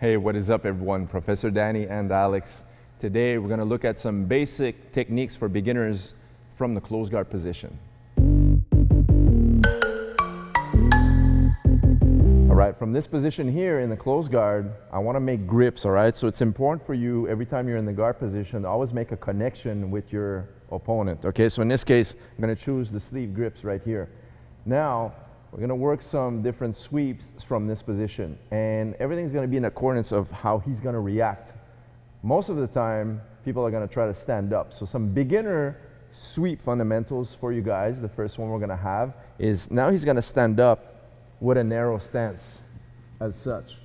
Hey, what is up everyone? Professor Danny and Alex. Today we're going to look at some basic techniques for beginners from the close guard position. All right, from this position here in the close guard, I want to make grips, all right? So it's important for you every time you're in the guard position to always make a connection with your opponent, okay? So in this case, I'm going to choose the sleeve grips right here. Now, we're going to work some different sweeps from this position, and everything's going to be in accordance of how he's going to react. Most of the time, people are going to try to stand up. So some beginner sweep fundamentals for you guys. The first one we're going to have is now he's going to stand up with a narrow stance as such.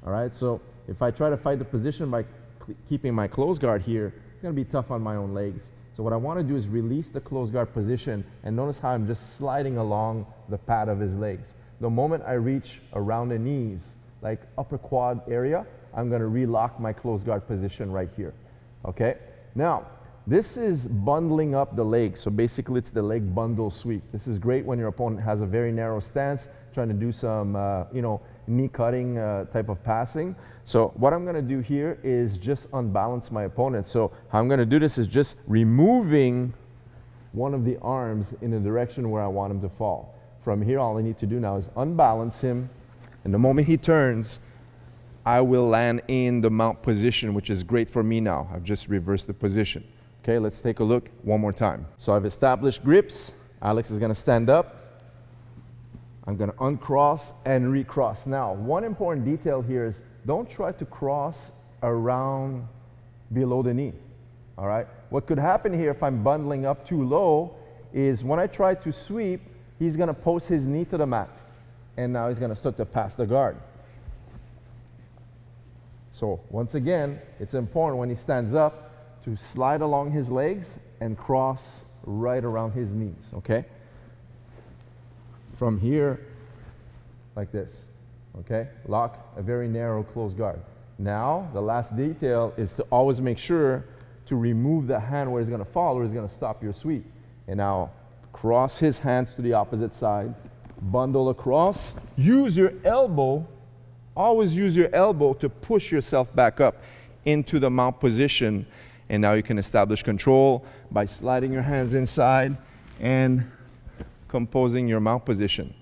All right, so if I try to fight the position by keeping my close guard here, it's going to be tough on my own legs. So what I want to do is release the close guard position, and notice how I'm just sliding along the pad of his legs. The moment I reach around the knees, like upper quad area, I'm going to relock my close guard position right here. Okay? Now, this is bundling up the legs. So basically it's the leg bundle sweep. This is great when your opponent has a very narrow stance, trying to do some knee cutting type of passing. So what I'm going to do here is just unbalance my opponent. So how I'm going to do this is just removing one of the arms in the direction where I want him to fall. From here, all I need to do now is unbalance him, and the moment he turns, I will land in the mount position, which is great for me now. I've just reversed the position. Okay, let's take a look one more time. So I've established grips. Alex is going to stand up. I'm going to uncross and recross. Now, one important detail here is don't try to cross around below the knee. All right? What could happen here if I'm bundling up too low is when I try to sweep, he's going to post his knee to the mat. And now he's going to start to pass the guard. So once again, it's important when he stands up to slide along his legs and cross right around his knees, okay? From here, like this, okay? Lock a very narrow close guard. Now, the last detail is to always make sure to remove the hand where he's gonna fall or he's gonna stop your sweep. And now, cross his hands to the opposite side, bundle across, use your elbow, always use your elbow to push yourself back up into the mount position. And now you can establish control by sliding your hands inside and composing your mount position.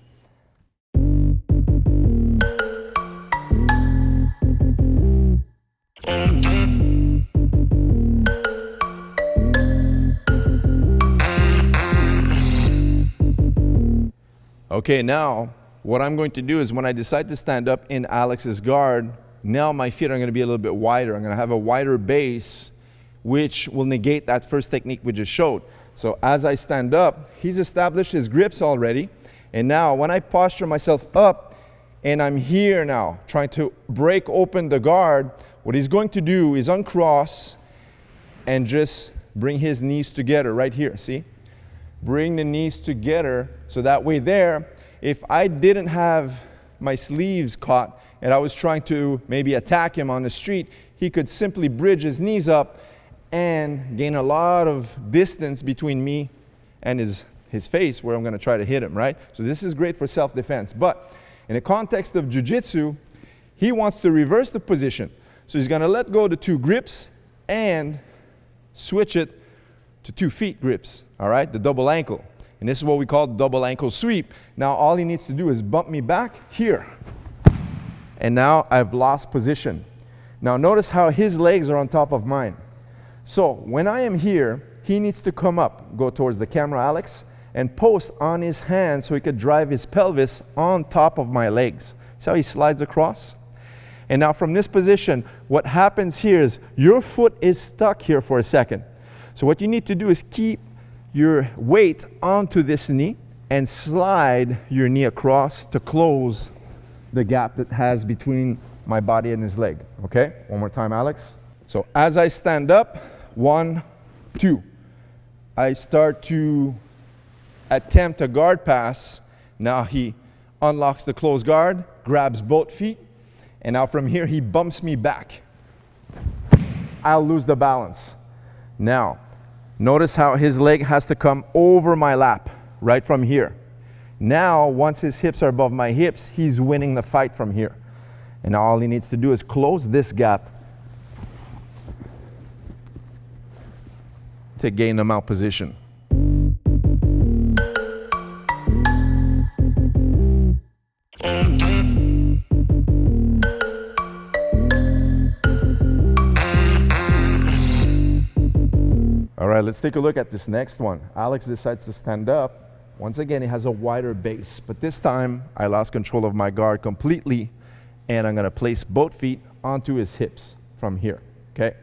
Okay, now what I'm going to do is when I decide to stand up in Alex's guard, now my feet are going to be a little bit wider. I'm going to have a wider base, which will negate that first technique we just showed. So as I stand up, he's established his grips already. And now when I posture myself up and I'm here now trying to break open the guard, what he's going to do is uncross and just bring his knees together right here, see? Bring the knees together so that way there, if I didn't have my sleeves caught and I was trying to maybe attack him on the street, he could simply bridge his knees up and gain a lot of distance between me and his face where I'm going to try to hit him, right? So this is great for self-defense. But in the context of Jiu-Jitsu, he wants to reverse the position. So he's going to let go of the two grips and switch it to 2 feet grips, all right? The double ankle. And this is what we call double ankle sweep. Now all he needs to do is bump me back here. And now I've lost position. Now notice how his legs are on top of mine. So when I am here, he needs to come up, go towards the camera, Alex, and post on his hands so he could drive his pelvis on top of my legs. See how he slides across? And now from this position, what happens here is your foot is stuck here for a second. So what you need to do is keep your weight onto this knee and slide your knee across to close the gap that has between my body and his leg. Okay? One more time, Alex. So as I stand up, 1, 2. I start to attempt a guard pass. Now he unlocks the closed guard, grabs both feet, and now from here he bumps me back. I'll lose the balance. Now, notice how his leg has to come over my lap, right from here. Now, once his hips are above my hips, he's winning the fight from here. And now all he needs to do is close this gap to gain the mount position. All right, let's take a look at this next one. Alex decides to stand up. Once again, he has a wider base, but this time I lost control of my guard completely, and I'm gonna place both feet onto his hips from here, okay?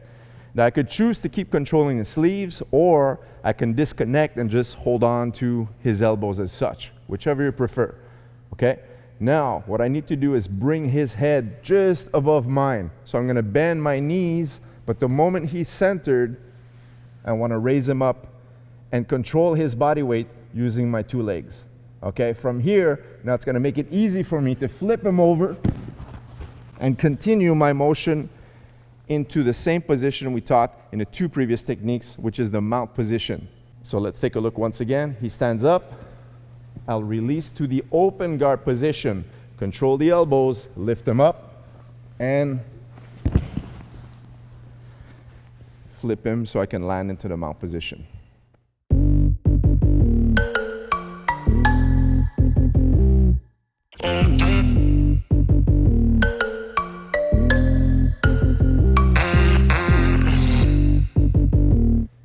Now I could choose to keep controlling the sleeves, or I can disconnect and just hold on to his elbows as such, whichever you prefer, okay? Now, what I need to do is bring his head just above mine. So I'm gonna bend my knees, but the moment he's centered, I wanna raise him up and control his body weight using my two legs, okay? From here, now it's gonna make it easy for me to flip him over and continue my motion into the same position we taught in the two previous techniques, which is the mount position. So let's take a look once again. He stands up. I'll release to the open guard position. Control the elbows, lift them up, and flip him so I can land into the mount position.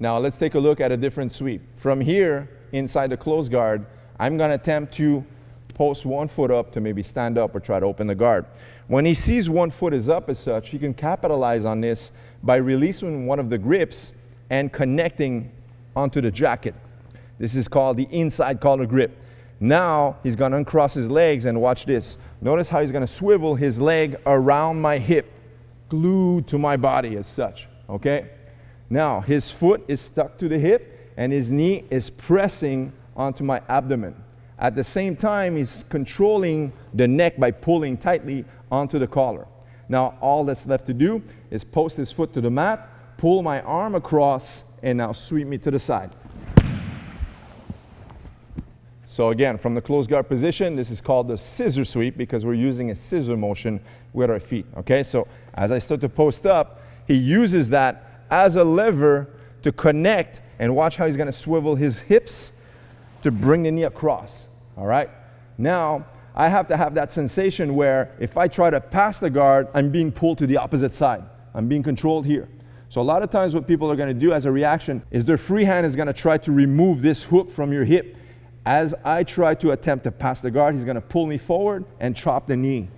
Now let's take a look at a different sweep. From here, inside the closed guard, I'm gonna attempt to post one foot up to maybe stand up or try to open the guard. When he sees one foot is up as such, he can capitalize on this by releasing one of the grips and connecting onto the jacket. This is called the inside collar grip. Now he's gonna uncross his legs and watch this. Notice how he's gonna swivel his leg around my hip, glued to my body as such, okay? Now, his foot is stuck to the hip and his knee is pressing onto my abdomen. At the same time, he's controlling the neck by pulling tightly onto the collar. Now, all that's left to do is post his foot to the mat, pull my arm across, and now sweep me to the side. So again, from the closed guard position, this is called the scissor sweep because we're using a scissor motion with our feet, okay? So as I start to post up, he uses that as a lever to connect, and watch how he's gonna swivel his hips to bring the knee across, all right? Now, I have to have that sensation where if I try to pass the guard, I'm being pulled to the opposite side. I'm being controlled here. So a lot of times what people are gonna do as a reaction is their free hand is gonna try to remove this hook from your hip. As I try to attempt to pass the guard, he's gonna pull me forward and chop the knee.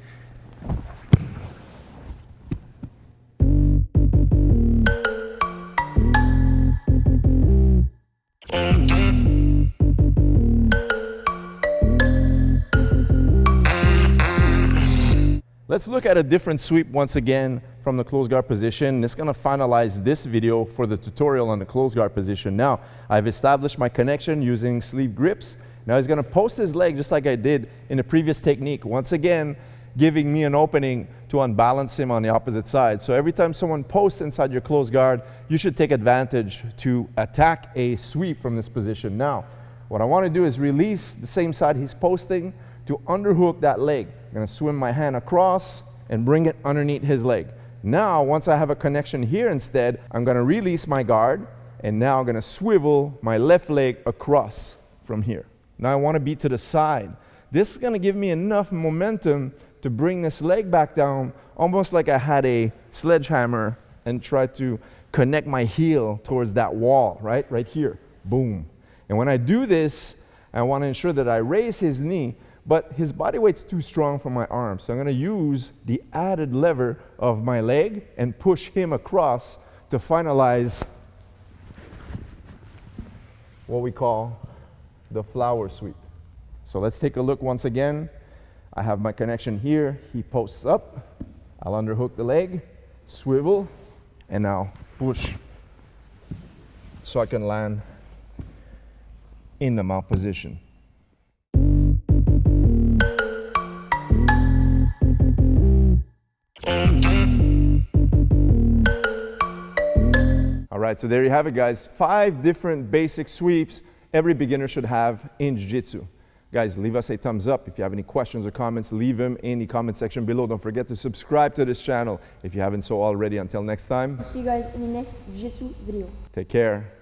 Let's look at a different sweep once again from the closed guard position. It's gonna finalize this video for the tutorial on the closed guard position. Now, I've established my connection using sleeve grips. Now he's gonna post his leg just like I did in the previous technique. Once again, giving me an opening to unbalance him on the opposite side. So every time someone posts inside your closed guard, you should take advantage to attack a sweep from this position. Now, what I wanna do is release the same side he's posting to underhook that leg. I'm gonna swim my hand across and bring it underneath his leg. Now, once I have a connection here instead, I'm gonna release my guard, and now I'm gonna swivel my left leg across from here. Now I wanna be to the side. This is gonna give me enough momentum to bring this leg back down, almost like I had a sledgehammer and try to connect my heel towards that wall, right? Right here, boom. And when I do this, I wanna ensure that I raise his knee, but his body weight's too strong for my arm. So I'm gonna use the added lever of my leg and push him across to finalize what we call the flower sweep. So let's take a look once again. I have my connection here. He posts up. I'll underhook the leg, swivel, and now push so I can land in the mount position. All right, so there you have it, guys. 5 different basic sweeps every beginner should have in Jiu-Jitsu. Guys, leave us a thumbs up. If you have any questions or comments, leave them in the comment section below. Don't forget to subscribe to this channel if you haven't so already. Until next time. See you guys in the next Jiu-Jitsu video. Take care.